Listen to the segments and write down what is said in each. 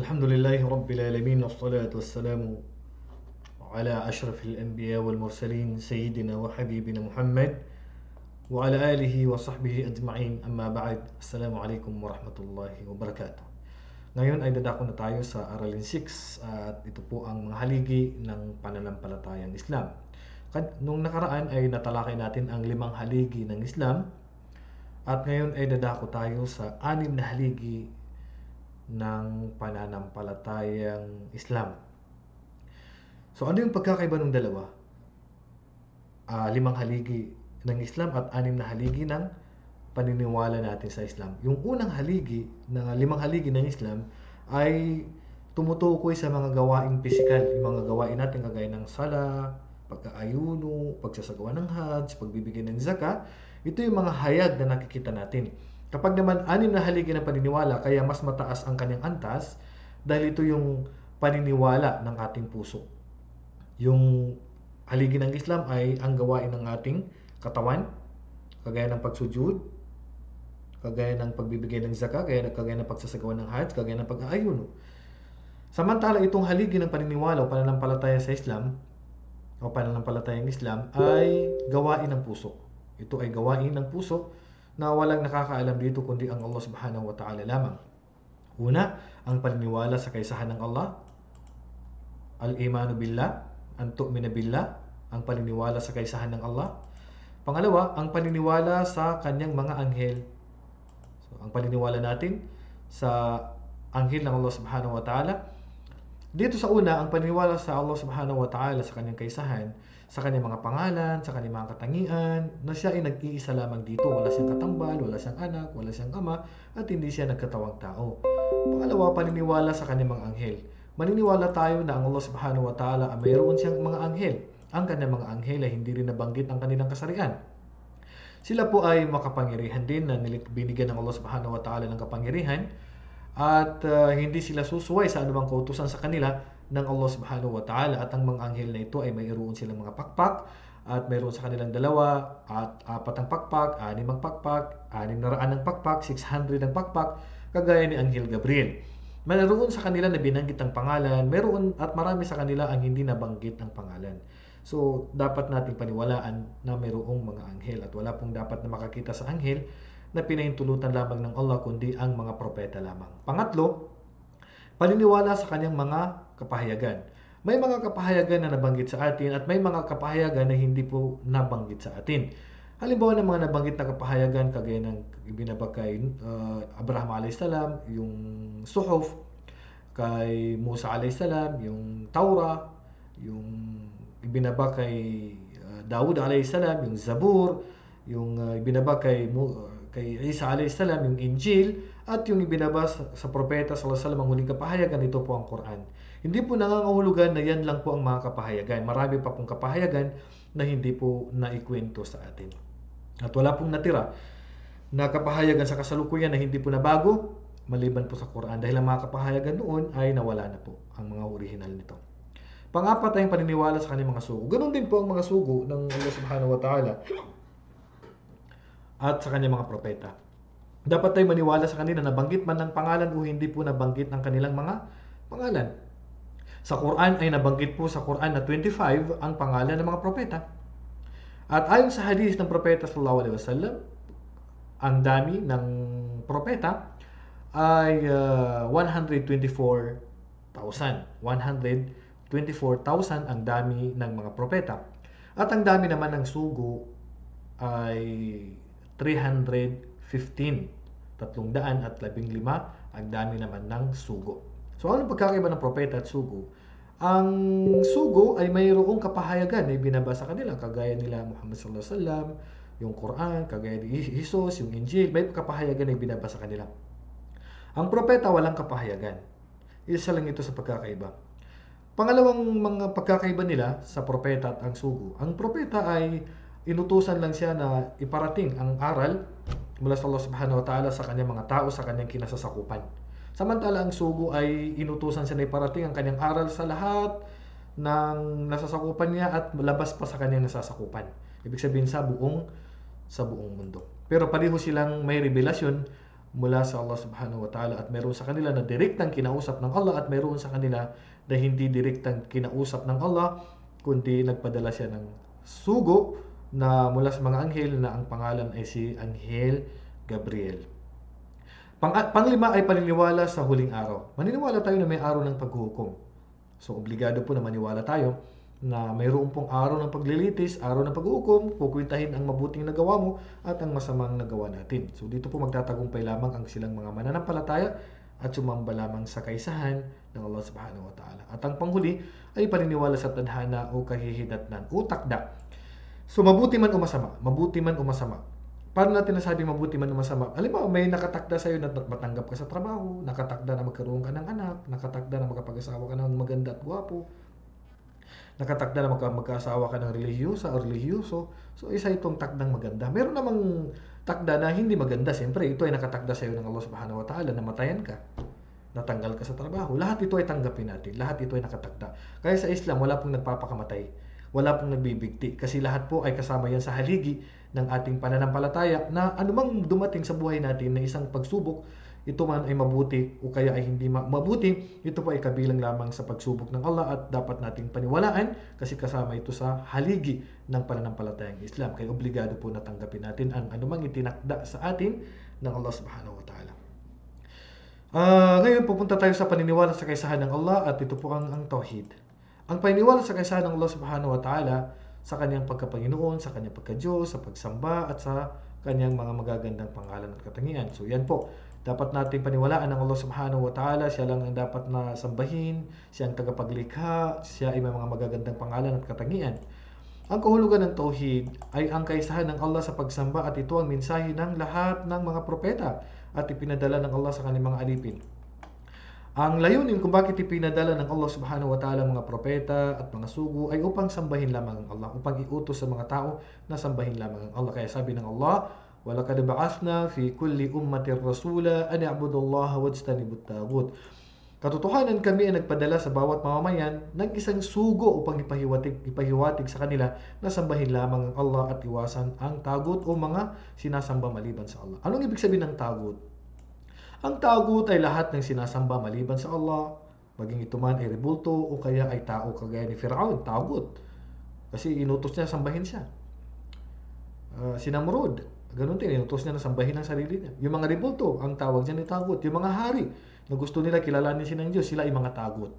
الحمد لله رب العالمين والصلاة والسلام على أشرف الأنبياء والمرسلين سيدنا وحبيبنا محمد وعلى آله وصحبه أجمعين. أما بعد, السلام عليكم warahmatullahi wabarakatuh. Ngayon ay dadako na tayo sa Aralin 6 at ito po ang mga haligi ng pananampalatayang Islam. Nung nakaraan ay natalakay natin ang 5 haligi ng Islam at ngayon ay dadako tayo sa 6 na haligi ng pananampalatayang Islam. So ano yung pagkakaiba ng dalawa? 5 haligi ng Islam at 6 na haligi ng paniniwala natin sa Islam. Yung unang haligi, ng 5 haligi ng Islam ay tumutukoy sa mga gawaing pisikal, yung mga gawain natin kagaya ng sala, pag-aayuno, pagsasagawa ng hajj, pagbibigay ng zakah. Ito yung mga hayag na nakikita natin. Kapag naman 6 na haligi ng paniniwala, kaya mas mataas ang kanyang antas dahil ito yung paniniwala ng ating puso. Yung haligi ng Islam ay ang gawain ng ating katawan, kagaya ng pagsujud, kagaya ng pagbibigay ng zakah, kagaya ng pagsasagawa ng hajj, kagaya ng pag-aayuno. Samantala itong haligi ng paniniwala o pananampalataya sa Islam o pananampalatayang Islam ay gawain ng puso. Ito ay gawain ng puso na walang nakakaalam dito kundi ang Allah subhanahu wa ta'ala lamang. Una, ang paniniwala sa kaisahan ng Allah, al-imanu billah, an tu'mina billah, ang paniniwala sa kaisahan ng Allah. Pangalawa, ang paniniwala sa kanyang mga anghel. So, ang paniniwala natin sa anghel ng Allah subhanahu wa ta'ala. Dito sa una, ang paniniwala sa Allah subhanahu wa ta'ala sa kanyang kaisahan, sa kanyang mga pangalan, sa kanyang mga katangian, na siya ay nag-iisa lamang dito. Wala siyang katambal, wala siyang anak, wala siyang ama, at hindi siya nagkatawang tao. Pangalawa, paniniwala sa kanyang mga anghel. Maniniwala tayo na ang Allah subhanahu wa ta'ala ay mayroon siyang mga anghel. Ang kanyang mga anghel ay hindi rin nabanggit ang kanilang kasarian. Sila po ay makapangyarihan din na binigyan ng Allah subhanahu wa ta'ala ng kapangyarihan at hindi sila susuway sa anumang kautusan sa kanila ng Allah subhanahu wa ta'ala. At ang mga anghel na ito ay mayroon silang mga pakpak at mayroon sa kanilang 2 at 4 ang pakpak, 6 ang pakpak, 600 ang pakpak, 600 ang pakpak, kagaya ni Anghel Gabriel. Mayroon sa kanila na binanggit ang pangalan, mayroon at marami sa kanila ang hindi nabanggit ang pangalan. So, dapat nating paniwalaan na mayroong mga anghel at wala pong dapat na makakita sa anghel na pinahintulutan lamang ng Allah kundi ang mga propeta lamang. Pangatlo, paniniwala sa kanyang mga kapahayagan. May mga kapahayagan na nabanggit sa atin at may mga kapahayagan na hindi po nabanggit sa atin. Halimbawa ng mga nabanggit na kapahayagan kagaya ng ibinaba kay Abraham a.s. yung Suhuf, kay Musa a.s. yung Taura, yung ibinaba kay Dawud a.s. yung Zabur, yung ibinaba kay Isa a.s. yung Injil, at yung ibinaba sa propeta sallallahu alaihi wasallam ang huling kapahayagan, ito po ang Quran. Hindi po nangangahulugan na yan lang po ang mga kapahayagan. Marami pa pong kapahayagan na hindi po naikwento sa atin. At wala pong natira na kapahayagan sa kasalukuyan na hindi po nabago maliban po sa Quran dahil ang mga kapahayagan noon ay nawala na po ang mga original nito. Pang-apat ay paniniwala sa kanyang mga sugo. Ganun din po ang mga sugo ng Allah subhanahu wa ta'ala at sa kanyang mga propeta. Dapat tayo maniwala sa kanila na banggit man ng pangalan o hindi po nabanggit ng kanilang mga pangalan. Sa Quran ay nabanggit po sa Quran na 25 ang pangalan ng mga propeta. At ayon sa hadith ng propeta sallallahu alaihi wasallam, ang dami ng propeta ay 124,000. 124,000 ang dami ng mga propeta. At ang dami naman ng sugo ay 315. 315 ang dami naman ng sugo. So ano pagkakaiba ng propeta at sugo? Ang sugo ay mayroong kapahayagan na ibinabasa kanila kagaya nila Muhammad sallallahu alaihi wasallam, yung Quran, kagaya ni Jesus, yung Injil, may kapahayagan na ibinabasa kanila. Ang propeta walang kapahayagan. Isa lang ito sa pagkakaiba. Pangalawang mga pagkakaiba nila sa propeta at ang sugo. Ang propeta ay inutusan lang siya na iparating ang aral mula sa Allah subhanahu wa ta'ala sa kanyang mga tao, sa kanyang kinasasakupan. Samantala ang sugo ay inutusan siya na iparating ang kanyang aral sa lahat ng nasasakupan niya at labas pa sa kanyang nasasakupan. Ibig sabihin sa buong mundo. Pero pareho silang may revelasyon mula sa Allah subhanahu wa ta'ala, at mayroon sa kanila na direktang kinausap ng Allah, at mayroon sa kanila na hindi direktang kinausap ng Allah, kundi nagpadala siya ng sugo na mula sa mga anghel na ang pangalan ay si Anghel Gabriel. Panglima ay paniniwala sa huling araw. Maniniwala tayo na may araw ng paghuhukom. So, obligado po na maniwala tayo na mayroon pong araw ng paglilitis, araw ng paghuhukom, kukwintahin ang mabuting nagawa mo at ang masamang nagawa natin. So, dito po magtatagumpay lamang ang silang mga mananampalataya at sumamba lamang sa kaisahan ng Allah subhanahu wa ta'ala. At ang panghuli ay paniniwala sa tadhana o kahihinatnan o takda. So, mabuti man o masama, mabuti man o masama. Paano natin nasabi mabuti man o masama? Alam mo, may nakatakda sa'yo na matanggap ka sa trabaho, nakatakda na magkaroon ka ng anak, nakatakda na magkapag-asawa ka ng maganda at gwapo, nakatakda na magkaasawa ka ng relihiyosa o relihiyoso. So, isa itong takdang maganda. Meron namang takda na hindi maganda. Siyempre, ito ay nakatakda sa iyo ng Allah subhanahu wa ta'ala na matayan ka, natanggal ka sa trabaho. Lahat ito ay tanggapin natin. Lahat ito ay nakatakda. Kaya sa Islam, wala pong nagpapakamatay. Wala pong nagbibigti. Kasi lahat po ay kasama yan sa haligi ng ating pananampalataya na anumang dumating sa buhay natin na isang pagsubok, ito man ay mabuti o kaya ay hindi mabuti, ito po ay kabilang lamang sa pagsubok ng Allah at dapat nating paniwalaan kasi kasama ito sa haligi ng pananampalatayang Islam. Kaya obligado po na tanggapin natin ang anumang itinakda sa atin ng Allah subhanahu wa ta'ala. Ngayon pupunta tayo sa paniniwala sa kaisahan ng Allah at ito po ang Tauhid. Ang paniniwala sa kaisahan ng Allah subhanahu wa ta'ala sa kanyang pagkapanginoon, sa kanyang pagka-Diyos, sa pagsamba at sa kanyang mga magagandang pangalan at katangian. So yan po, dapat nating paniwalaan ng Allah subhanahu wa ta'ala, siya lang ang dapat na sambahin, siya ang tagapaglikha, siya ay may mga magagandang pangalan at katangian. Ang kahulugan ng Tauhid ay ang kaisahan ng Allah sa pagsamba at ito ang mensahe ng lahat ng mga propeta at ipinadala ng Allah sa kanyang mga alipin. Ang layunin kung bakit ipinadala ng Allah subhanahu wa ta'ala mga propeta at mga sugo ay upang sambahin lamang ang Allah, upang iutos sa mga tao na sambahin lamang ang Allah. Kaya sabi ng Allah, وَلَقَدْ بَعَثْنَا فِي كُلِّ أُمَّةٍ رَسُولًا أَنِ اعْبُدُوا اللَّهَ وَاجْتَنِبُوا الطَّاغُوتَ. Katotohanan, kami ay nagpadala sa bawat mamamayan ng isang sugo upang ipahiwatig sa kanila na sambahin lamang ang Allah at iwasan ang tagut o mga sinasamba maliban sa Allah. Anong ibig sabihin ng tagut? Ang tagut ay lahat ng sinasamba maliban sa Allah, maging ito man ay rebulto o kaya ay tao kagaya ni Firaun, tagut. Kasi inutos niya sambahin siya. Si Namrud, ganun din, inutos niya na sambahin ang sarili niya. Yung mga rebulto, ang tawag niya ni tagut. Yung mga hari na gusto nila kilalanin siya ng Diyos, sila ay mga tagut.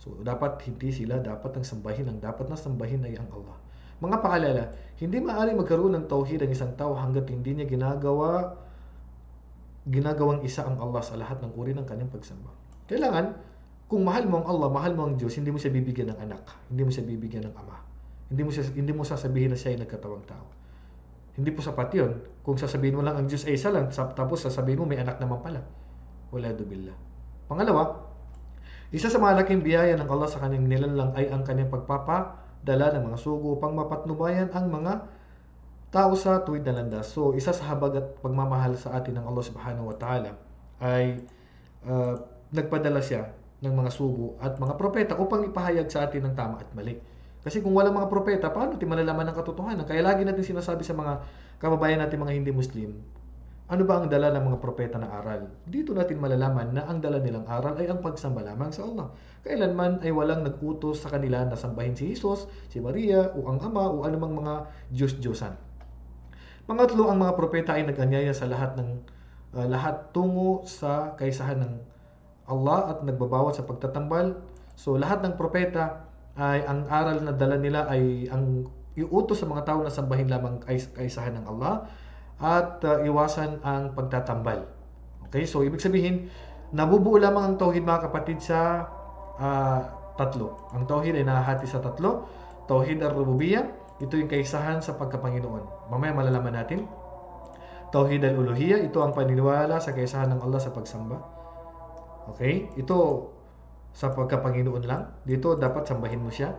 So dapat hindi sila dapat ang sambahin, ang dapat na sambahin ay ang Allah. Mga paalala, hindi maaari magkaroon ng tauhid ang isang tao hanggat hindi niya ginagawang isa ang Allah sa lahat ng uri ng kanyang pagsamba. Kailangan, kung mahal mo ang Allah, mahal mo ang Diyos, hindi mo siya bibigyan ng anak, hindi mo siya bibigyan ng ama. Hindi mo sasabihin na siya ay nagkatawang tao. Hindi po sapat yun. Kung sasabihin mo lang ang Diyos ay isa lang, tapos sasabihin mo may anak naman pala. Waladu billah. Pangalawa, isa sa malaking biyaya ng Allah sa kanyang nilalang ay ang kanyang pagpapadala ng mga sugo upang mapatnubayan ang mga tao sa tuwid na landas. So, isa sa habag at pagmamahal sa atin ng Allah subhanahu wa ta'ala ay nagpadala siya ng mga sugo at mga propeta upang ipahayag sa atin ng tama at mali. Kasi kung walang mga propeta, paano natin malalaman ng katotohanan? Kaya lagi natin sinasabi sa mga kababayan natin, mga hindi Muslim, ano ba ang dala ng mga propeta na aral? Dito natin malalaman na ang dala nilang aral ay ang pagsamba lamang sa Allah. Kailanman ay walang nag-utos sa kanila na sambahin si Jesus, si Maria, o ang Ama, o anumang mga Diyos-Diyosan. Pangatlo, ang mga propeta ay nag-anyaya sa lahat tungo sa kaisahan ng Allah at nagbabawat sa pagtatambal. So lahat ng propeta ay ang aral na dala nila ay ang iutos sa mga tao na sambahin lamang kaisahan ng Allah at iwasan ang pagtatambal. Okay, so ibig sabihin, nabubuo lamang ang tauhid mga kapatid sa tatlo. Ang tauhid ay nahahati sa tatlo. Tauhid ar-rububiyyah, ito yung kaisahan sa pagkapanginoon. Mamaya malalaman natin. Tauhid al-uluhiyyah, ito ang paniniwala sa kaisahan ng Allah sa pagsamba. Okay? Ito sa pagkapanginoon lang. Dito dapat sambahin mo siya.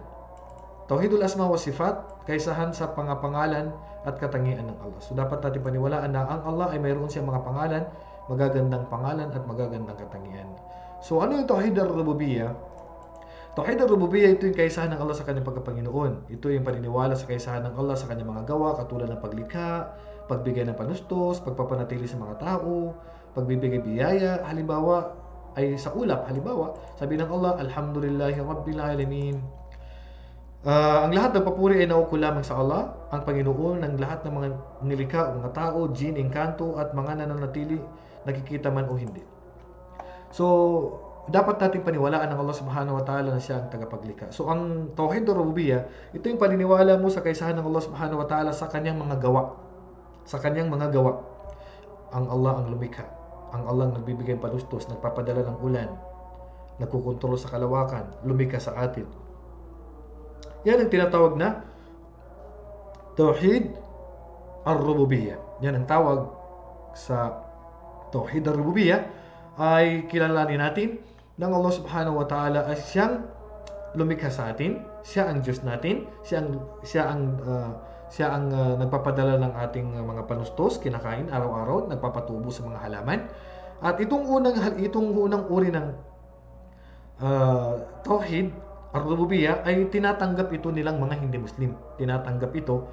Tauhidul asma wa sifat, kaisahan sa pangapangalan at katangian ng Allah. So dapat natin paniwalaan na ang Allah ay mayroon siyang mga pangalan, magagandang pangalan at magagandang katangian. So ano yung tauhid ar-rububiyyah? Tauhid ar-rububiyyah, ito yung kaisahan ng Allah sa kanyang pagkapanginoon. Ito yung paniniwala sa kaisahan ng Allah sa kanyang mga gawa, katulad ng paglikha, pagbigay ng panustos, pagpapanatili sa mga tao, pagbibigay biyaya, halimbawa ay sa ulap, halimbawa, sabi ng Allah, Alhamdulillahi Rabbil Alamin. Ang lahat ng papuri ay nauuko lamang sa Allah, ang Panginoon ng lahat ng mga nilikha o mga tao, jin, engkanto at mga nananatili, nakikita man o hindi. So, dapat nating paniwalaan ng Allah Subhanahu wa Ta'ala na siya ang tagapaglikha. So, ang Tauhid o Rububiyyah, ito yung paniniwala mo sa kaisahan ng Allah Subhanahu wa Ta'ala sa kanyang mga gawa. Sa kanyang mga gawa. Ang Allah ang lumikha. Ang Allah ang nagbibigay ng palustos, nagpapadala ng ulan, nagkukontrol sa kalawakan, lumikha sa atin. Yan ang tinatawag na Tauhid ar-Rububiyyah. Yan ang tawag sa Tauhid ar-Rububiyyah, ay kilalanin natin ng Allah Subhanahu wa Ta'ala ay siyang lumikha sa atin, siya ang Diyos natin, siya ang nagpapadala ng ating mga panustos, kinakain araw-araw, nagpapatubo sa mga halaman. At itong unang uri ng Tauhid ar-Rububiyyah ay tinatanggap ito nilang mga hindi Muslim. Tinatanggap ito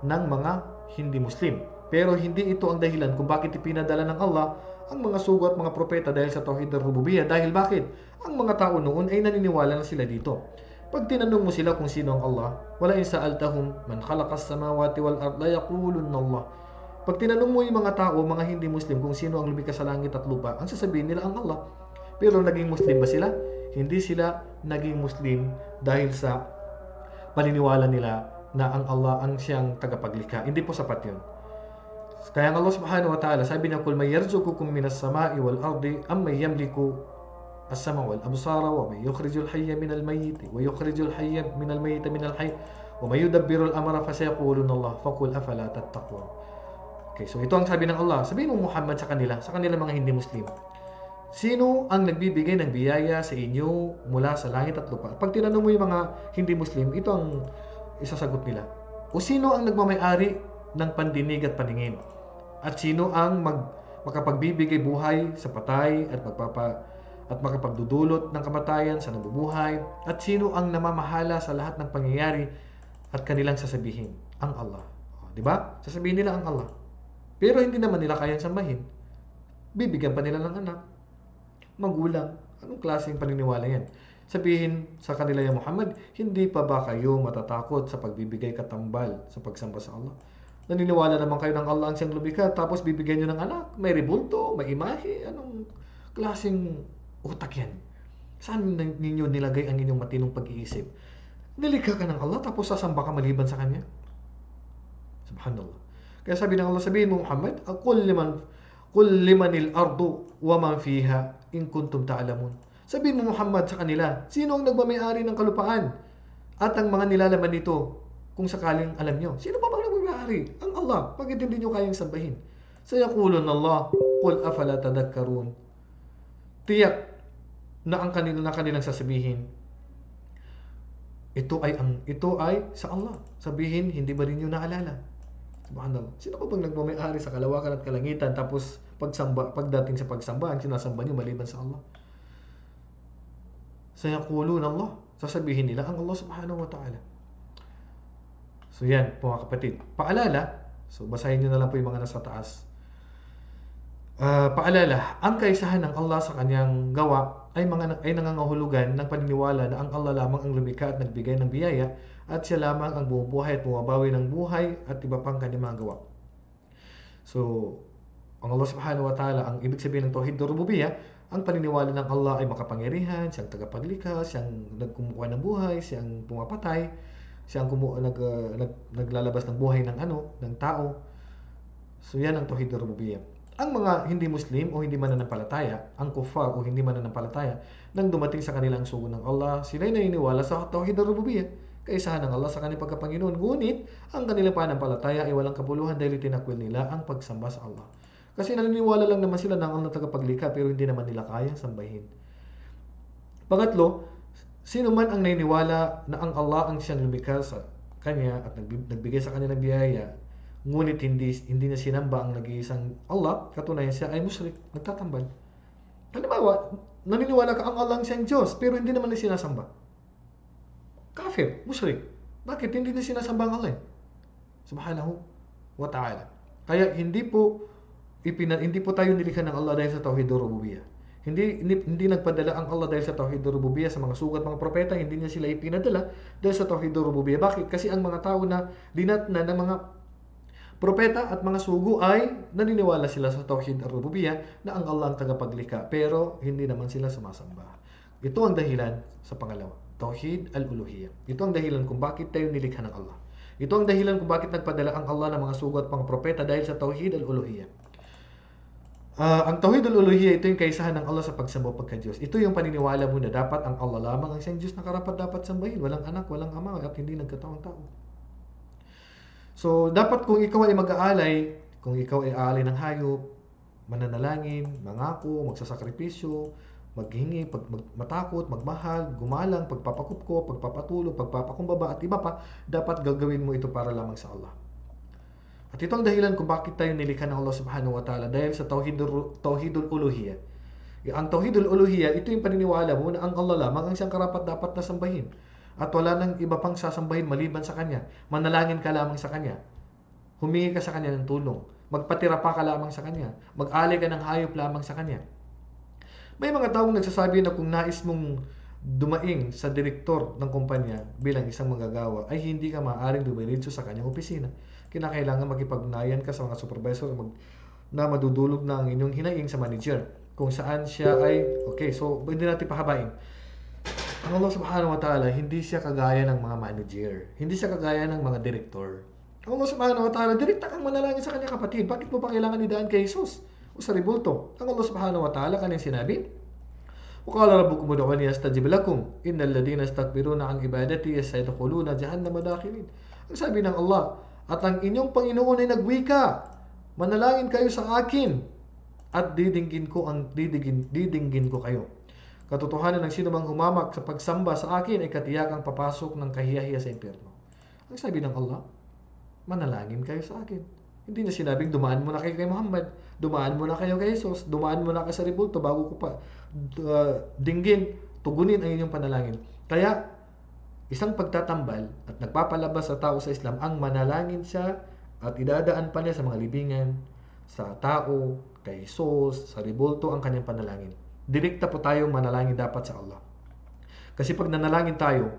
ng mga hindi Muslim. Pero hindi ito ang dahilan kung bakit ipinadala ng Allah ang mga sugo at mga propeta dahil sa Tauhid ar-Rububiyyah. Dahil bakit? Ang mga tao noon ay naniniwala na sila dito. Pag tinanong mo sila kung sino ang Allah, wala in sa'altahum man khalaqas samawati wal ard la yaqulunna Allah. Pag tinanong mo yung mga tao, mga hindi Muslim, kung sino ang lumikha sa langit at lupa, ang sasabihin nila ang Allah. Pero naging Muslim ba sila? Hindi sila naging Muslim dahil sa paniniwala nila na ang Allah ang siyang tagapaglikha. Hindi po sapat yun. Kaya ang Allah Subhanahu wa Ta'ala, sabi niya, "Kul may yarzuqukum minas sama'i wal ardi am may yamliku as-sama' wal absara wa may yukhrijul hayya minal mayyit wa yukhrijul hayya minal mayyit minal hayy wa may yudabbiru al-amra fasayaquluna Allah faqul afala tattaqun." Okay, so ito ang sabi ng Allah. Sabihin mo Muhammad sa kanila mga hindi Muslim. Sino ang nagbibigay ng biyaya sa inyo mula sa langit at lupa? Pag tinanong mo yung mga hindi Muslim, ito ang isasagot nila. O sino ang nagmamay-ari ng pandinig at paningin? At sino ang makapagbibigay buhay sa patay at makapagdudulot ng kamatayan sa nabubuhay? At sino ang namamahala sa lahat ng pangyayari at kanilang sasabihin? Ang Allah. Di ba? Sasabihin nila ang Allah. Pero hindi naman nila kayang sambahin. Bibigyan pa nila ng anak, magulang. Anong klaseng paniniwala yan? Sabihin sa kanila, ya Muhammad, hindi pa ba kayo matatakot sa pagbibigay katambal sa pagsamba sa Allah? Naniniwala naman kayo ng Allah ang siyang lumikha, tapos bibigyan nyo ng anak, may rebulto, may imahe. Anong klaseng utak yan? Saan ninyo nilagay ang inyong matinong pag-iisip? Nilikha ka ng Allah, tapos sasamba ka maliban sa Kanya? Subhanallah. Kaya sabi ng Allah, sabihin mo Muhammad, Qul limanil ardu wa man fiha in kuntum ta'lamun. Sabihin mo Muhammad sa kanila, sino ang nagmamay-ari ng kalupaan at ang mga nilalaman nito kung sakaling alam nyo? Sino pa bang nagmamay-ari? Ang Allah. Bakit hindi nyo kayang sambahin? Sayaqulun Allah, qul afala tadhakkarun. Tiyak na ang kanilang sasabihin, ito ay sa Allah. Sabihin, hindi ba rin nyo naalala? Subhanallah. Sino pa bang nagmamay-ari sa kalawakan at kalangitan, tapos pagdating sa pagsamba, ang sinasamba niyo maliban sa Allah? Sayaqulun Allah. Sasabihin nila ang Allah Subhanahu wa Ta'ala. So yan, mga kapatid. Paalala, so basahin niyo na lang po yung mga nasa taas. Paalala, ang kaisahan ng Allah sa kanyang gawa ay nangangahulugan ng paniniwala na ang Allah lamang ang lumikha at nagbigay ng biyaya, at siya lamang ang bumubuhay at bumabawi ng buhay at iba pang kanyang mga gawa. So, ang Allah Subhanahu wa Ta'ala, ang ibig sabihin ng Tauhid ar-Rububiyyah, ang paniniwala ng Allah ay makapangyarihan, siyang tagapaglikha, siyang nagkumukuha ng buhay, siyang pumapatay, siyang naglalabas ng buhay ng tao. So, yan ang Tauhid ar-Rububiyyah. Ang mga hindi Muslim o hindi mananampalataya, ang kuffar o hindi mananampalataya, nang dumating sa kanilang sugo ng Allah, sila'y naniniwala sa Tauhid ar-Rububiyyah, kaisahan ng Allah sa kanilang pagkapanginoon. Ngunit, ang kanilang pananampalataya ay walang kabuluhan dahil tinakwil nila ang pagsamba sa Allah. Kasi naniniwala lang naman sila na ang Allah tagapaglikha, pero hindi naman nila kayang sambahin. Pangatlo, sino man ang naniniwala na ang Allah ang siyang lumikha sa kanya at nagbigay sa kanya ng biyaya, ngunit hindi niya sinamba ang nag-iisang Allah, katunayan siya ay musyrik, nagtatambal. Halimbawa, naniniwala ka ang Allah ang siyang Diyos, pero hindi naman niya sinasamba. Kafir, musyrik. Bakit? Hindi na sinasamba ang Allah. Subhanahu wa Ta'ala. Kaya hindi po hindi po tayo nilikha ng Allah dahil sa tauhidur rububiyyah. Hindi nagpadala ang Allah dahil sa tauhidur rububiyyah sa mga sugat mga propeta, hindi niya sila ipinadala dahil sa tauhidur rububiyyah. Bakit? Kasi ang mga tao na dinatna ng mga propeta at mga sugo ay naniniwala sila sa tauhid ar-rububiyyah na ang Allah ang tagapaglikha, pero hindi naman sila sumasamba. Ito ang dahilan sa pangalawa, tauhid al-uluhiyyah. Ito ang dahilan kung bakit tayo nilikha ng Allah. Ito ang dahilan kung bakit nagpadala ang Allah ng mga sugo at mga propeta dahil sa tauhid al-uluhiyyah. Ang tauhid al-uluhiyyah, ito yung kaisahan ng Allah sa pagsamba pagka-Diyos. Ito yung paniniwala mo na dapat ang Allah lamang ang siyang Diyos na karapat dapat sambahin, walang anak, walang ama, at hindi nagkataong tao. So, dapat kung ikaw ay mag-aalay, kung ikaw ay aalay ng hayop, mananalangin, mangako, magsasakripisyo, maghingi, matakot, magmahal, gumalang, pagpapakupko, pagpapatulog, pagpapakumbaba, at iba pa, dapat gagawin mo ito para lamang sa Allah. At ito ang dahilan kung bakit tayo nilikha ng Allah subhanahu wa ta'ala, dahil sa tauhidul uluhiyyah. Ang tauhidul uluhiyyah, ito yung paniniwala mo na ang Allah lamang ang siyang karapat dapat na sambahin. At wala nang iba pang sasambahin maliban sa Kanya. Manalangin ka lamang sa Kanya. Humingi ka sa Kanya ng tulong. Magpatira pa ka lamang sa Kanya. Mag-alay ka ng hayop lamang sa Kanya. May mga taong nagsasabi na kung nais mong dumaing sa direktor ng kumpanya bilang isang manggagawa, ay hindi ka maaaring dumiretso sa kanyang opisina. Kinakailangan makipag-ugnayan ka sa mga supervisor na madudulog na ang inyong hinaing sa manager. Kung saan siya ay, okay, so hindi natin pahabain. Ang Allah subhanahu wa ta'ala, hindi siya kagaya ng mga manager. Hindi siya kagaya ng mga direktor. Ang Allah subhanahu wa ta'ala, direkta kang manalangin sa kanyang kapatid. Bakit mo pa kailangan idaan kay Jesus o sa ribulto? Ang Allah subhanahu wa ta'ala, kanyang sinabi, وَقَالَ رَبُّكُمُ ادْعُونِي أَسْتَجِبْ لَكُمْ إِنَّ الَّذِينَ يَسْتَكْبِرُونَ عَنْ عِبَادَتِي سَيَدْخُلُونَ جَهَنَّمَ دَاخِرِينَ. Ang sabi ng Allah, at ang inyong Panginoon ay nagwika, manalangin kayo sa akin, at didinggin ko kayo. Katotohanan ng sino mang humamak sa pagsamba sa akin ay katiyakang papasok ng kahiyahiya sa impyerno. Ang sabi ng Allah, manalangin kayo sa akin. Hindi niya sinabing dumaan muna kayo kay Muhammad, dumaan muna kayo kay Jesus, dumaan muna kayo sa ribulto bago ko pa dinggin, tugunin ang inyong panalangin. Kaya, isang pagtatambal at nagpapalabas sa tao sa Islam ang manalangin siya at idadaan pa niya sa mga libingan, sa tao, kay Jesus, sa ribulto ang kanyang panalangin. Direkta po tayong manalangin dapat sa Allah. Kasi pag nanalangin tayo,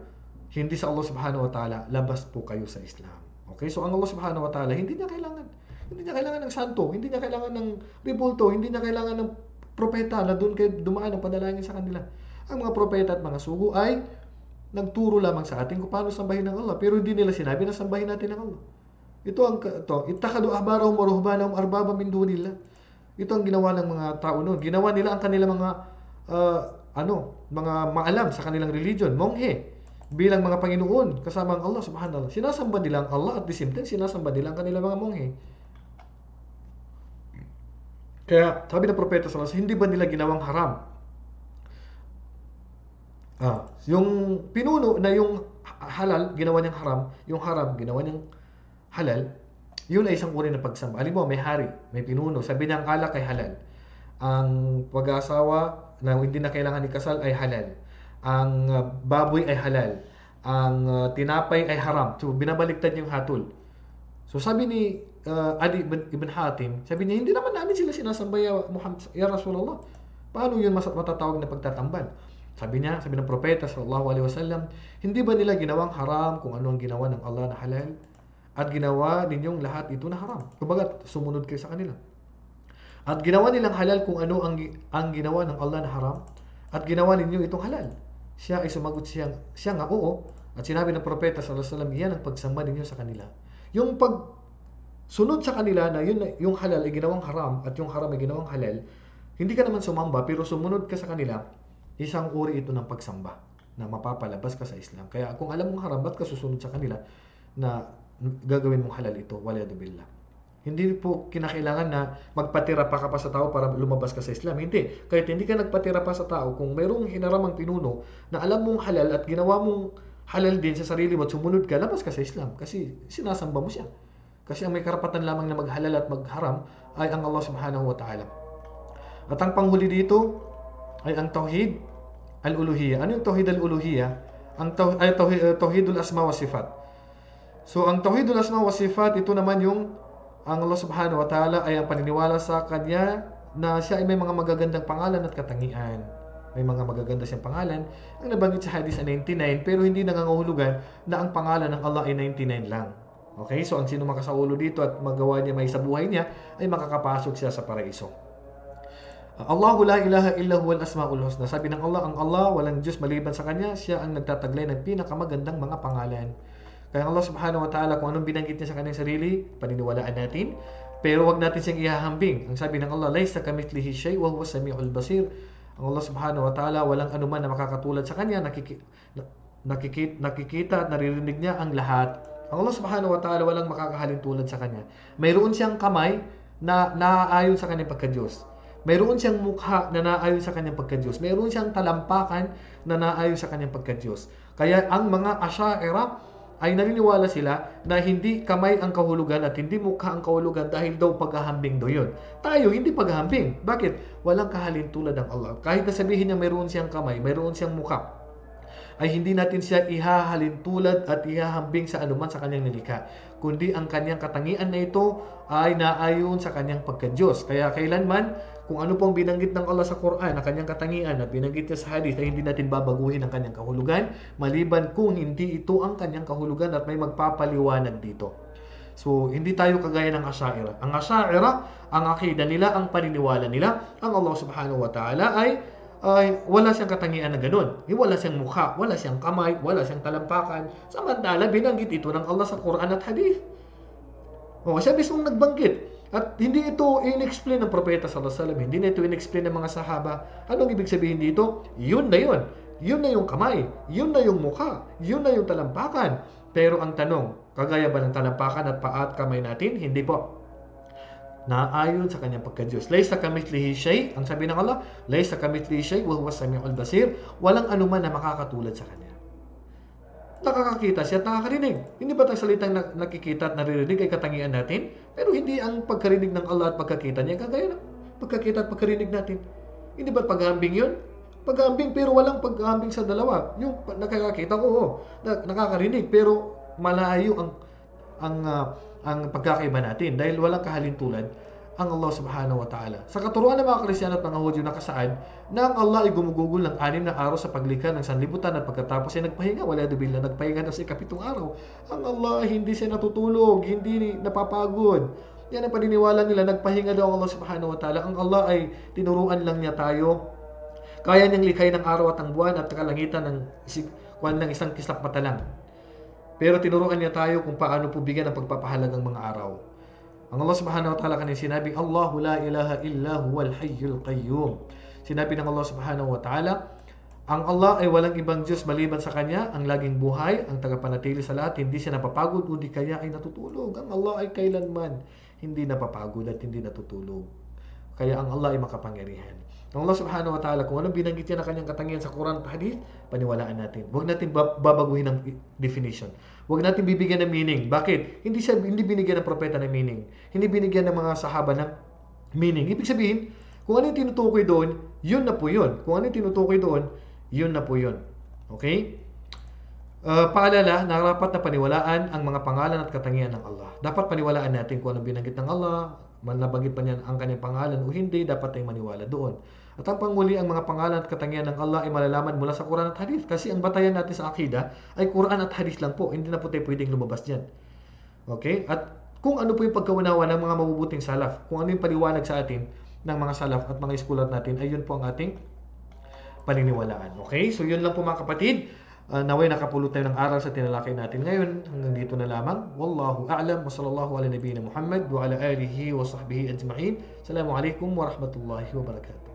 hindi sa Allah subhanahu wa ta'ala, labas po kayo sa Islam. Okay? So ang Allah subhanahu wa ta'ala, hindi niya kailangan ng santo, hindi niya kailangan ng ribulto, hindi niya kailangan ng propeta na doon kayo dumaan ang panalangin sa kanila. Ang mga propeta at mga sugo ay nagturo lamang sa atin kung paano sambahin ng Allah, pero hindi nila sinabi na sambahin natin ng Allah. Ittakhadu ahbarahum wa ruhbanahum arbaba min dunillah. Ito ang ginawa ng mga tao noon. Ginawa nila ang kanilang mga mga maalam sa kanilang religion, monghe, bilang mga Panginoon kasama ang Allah subhanahu wa ta'ala. Sinasamba nila ang Allah at the same time sinasamba nila ang kanilang mga monghe. Kaya sabi ng propeta sallallahu alaihi wasallam, hindi ba nila ginawang haram? Yung pinuno na yung halal, ginawa niyang haram, yung haram, ginawa niyang halal, yun ay isang uri ng pagsamba. Alam mo, may hari, may pinuno, sabi niya ang alak ay halal. Ang pag-aasawa na hindi na kailangan ikasal ay halal. Ang baboy ay halal. Ang tinapay ay haram. So, binabaliktad yung hatol. So, sabi ni Adi ibn Hatim, sabi niya, hindi naman namin sila sinasamba ya Rasulullah. Paano yun matatawag na pagtatambal? Sabi ng propeta sallallahu alaihi wasallam, hindi ba nila ginawang haram kung ano ang ginawa ng Allah na halal? At ginawa ninyong lahat ito na haram. Kumbaga, sumunod kayo sa kanila. At ginawa nilang halal kung ano ang ginawa ng Allah na haram. At ginawa ninyo itong halal. Siya ay sumagot siya nga oo. At sinabi ng propeta sallallahu alaihi wasallam, iyan ang pagsamba ninyo sa kanila. Yung pagsunod sa kanila na yung halal ay ginawang haram at yung haram ay ginawang halal, hindi ka naman sumamba pero sumunod ka sa kanila, isang uri ito ng pagsamba na mapapalabas ka sa Islam. Kaya kung alam mong haram, ba't ka susunod sa kanila na gagawin mong halal ito? Waliyadu billah. Hindi po kinakailangan na magpatira pa ka pa sa tao para lumabas ka sa Islam. Hindi. Kahit hindi ka nagpatira pa sa tao, kung mayroong hinaramang pinuno na alam mong halal at ginawa mong halal din sa sarili mo at sumunod ka, labas ka sa Islam. Kasi sinasamba mo siya. Kasi ang may karapatan lamang na maghalal at magharam ay ang Allah subhanahu wa ta'ala. At ang panghuli dito ay ang tauhid al-uluhiyyah. Ano yung tauhid al-uluhiyyah? Tauhidul asma wa sifat. So ang tauhidul asma wa sifat, ito naman yung ang Allah subhanahu wa ta'ala ay ang paniniwala sa Kanya na siya ay may mga magagandang pangalan at katangian. May mga magaganda siyang pangalan. Ang nabanggit sa hadith ay 99, pero hindi nangangahulugan na ang pangalan ng Allah ay 99 lang. Okay? So, ang sino makasaulo dito at magawa niya may sa buhay niya, ay makakapasok siya sa paraiso. Allahu la ilaha illa huwal asmaul husna. Sabi ng Allah, ang Allah, walang Diyos maliban sa Kanya, siya ang nagtataglay ng pinakamagandang mga pangalan. Kaya Allah subhanahu wa ta'ala, kung anong binanggit niya sa kanyang sarili, paniniwalaan natin. Pero wag natin siyang ihahambing. Ang sabi ng Allah, laysa kamithlihi shay' wa huwas samiul basir. Ang Allah subhanahu wa ta'ala, walang anuman na makakatulad sa kanya, nakikita at naririnig niya ang lahat. Ang Allah subhanahu wa ta'ala, walang makakahalin tulad sa kanya. Mayroon siyang kamay na naaayon sa kanyang pagka-Diyos. Mayroon siyang mukha na naaayon sa kanyang pagka-Diyos. Mayroon siyang talampakan na naaayon sa kanyang pagka-Diyos. Kaya ang mga Asy'ariyah ay naniniwala sila na hindi kamay ang kahulugan at hindi mukha ang kahulugan dahil daw paghahambing daw yun. Tayo, hindi paghahambing. Bakit? Walang kahalin tulad ng Allah. Kahit na sabihin niya mayroon siyang kamay, mayroon siyang mukha, ay hindi natin siya ihahalin tulad at ihahambing sa anuman sa kanyang nilikha. Kundi ang kanyang katangian na ito ay naayon sa kanyang pagka-Diyos. Kaya kailanman, kung ano pong binanggit ng Allah sa Quran, ang kanyang katangian at binanggit niya sa hadith, ay hindi natin babaguhin ang kanyang kahulugan, maliban kung hindi ito ang kanyang kahulugan at may magpapaliwanag dito. So, hindi tayo kagaya ng Asy'ariyah. Ang Asy'ariyah, ang akida nila, ang paniniwala nila, ang Allah subhanahu wa ta'ala ay wala siyang katangian na ganun. Wala siyang mukha, wala siyang kamay, wala siyang talampakan. Samantala, binanggit ito ng Allah sa Quran at hadith. Siya mismong nagbanggit. At hindi ito in-explain ng Propeta sallallahu alaihi wasallam. Hindi na ito in-explain ng mga sahaba. Anong ibig sabihin dito? Yun na yun. Yun na yung kamay. Yun na yung mukha. Yun na yung talampakan. Pero ang tanong, kagaya ba ng talampakan at paa at kamay natin? Hindi po. Naayon sa kanyang pagka-Diyos. Laysa kamithlihi shay', ang sabi ng Allah, laysa kamithlihi shay' wa huwas samiul basir. Walang anuman na makakatulad sa kanya. Nakakakita siya at nakakarinig. Hindi ba ang salitang nakikita at naririnig ay katangian natin? Pero hindi ang pagkarinig ng Allah at pagkakita niya kagaya ng pagkakita at pagkarinig natin. Hindi ba paghahambing yun? Paghahambing pero walang paghahambing sa dalawa. Yung nakakakita ko, nakakarinig pero malayo ang pagkakaiba natin dahil walang kahalintulad ang Allah subhanahu wa ta'ala. Sa katuruan ng mga Kristiyano at mga Hudyo nakasaad na ang Allah ay gumugugol ng 6 na araw sa paglikha ng sanlibutan at pagkatapos ay nagpahinga. Wala dubil na nagpahinga na sa 7 araw. Ang Allah hindi siya natutulog, hindi napapagod. Yan ang paniniwala nila, nagpahinga daw ang Allah subhanahu wa ta'ala. Ang Allah ay tinuruan lang niya tayo. Kaya niyang likhay ng araw at ang buwan at kalangitan ng isang kislap mata lang. Pero tinuruan niya tayo kung paano po bigyan ng pagpapahalagang mga araw. Ang Allah subhanahu wa ta'ala kanina sinabi, Allahu la ilaha illa huwal hayyul qayyum. Sinabi ng Allah subhanahu wa ta'ala, ang Allah ay walang ibang Diyos maliban sa Kanya, ang laging buhay, ang tagapanatili sa lahat, hindi siya napapagod o di kaya ay natutulog. Ang Allah ay kailanman hindi napapagod at hindi natutulog. Kaya ang Allah ay makapangyarihan. Ang Allah subhanahu wa ta'ala, kung anong binanggit niya na kanyang katangian sa Quran at Hadith, paniwalaan natin. Huwag natin babaguhin ng definition. Huwag natin bibigyan ng meaning. Bakit? Hindi binigyan ng propeta ng meaning. Hindi binigyan ng mga sahaba ng meaning. Ibig sabihin, kung ano yung tinutukoy doon, yun na po yun. Kung ano yung tinutukoy doon, yun na po yun. Okay? Paalala na dapat na paniwalaan ang mga pangalan at katangian ng Allah. Dapat paniwalaan natin kung ano binanggit ng Allah, nabanggit pa niya ang kanyang pangalan o hindi, dapat tayong maniwala doon. At ang panguli, ang mga pangalan at katangian ng Allah ay malalaman mula sa Quran at Hadith. Kasi ang batayan natin sa akida ay Quran at Hadith lang po. Hindi na po tayo pwedeng lumabas dyan. Okay? At kung ano po yung pagkaunawa ng mga mabubuting salaf, kung ano yung paliwanag sa atin ng mga salaf at mga eskulat natin, ay yun po ang ating paniniwalaan. Okay? So yun lang po mga kapatid. Naway nakapulot tayo ng aral sa tinalakay natin ngayon. Hanggang dito na lamang. Wallahu a'lam wa sallallahu ala nabiyina Muhammad wa ala alihi wa sahbihi ajma'in. Assalamu alaikum wa rahmatullahi wa barakatuh.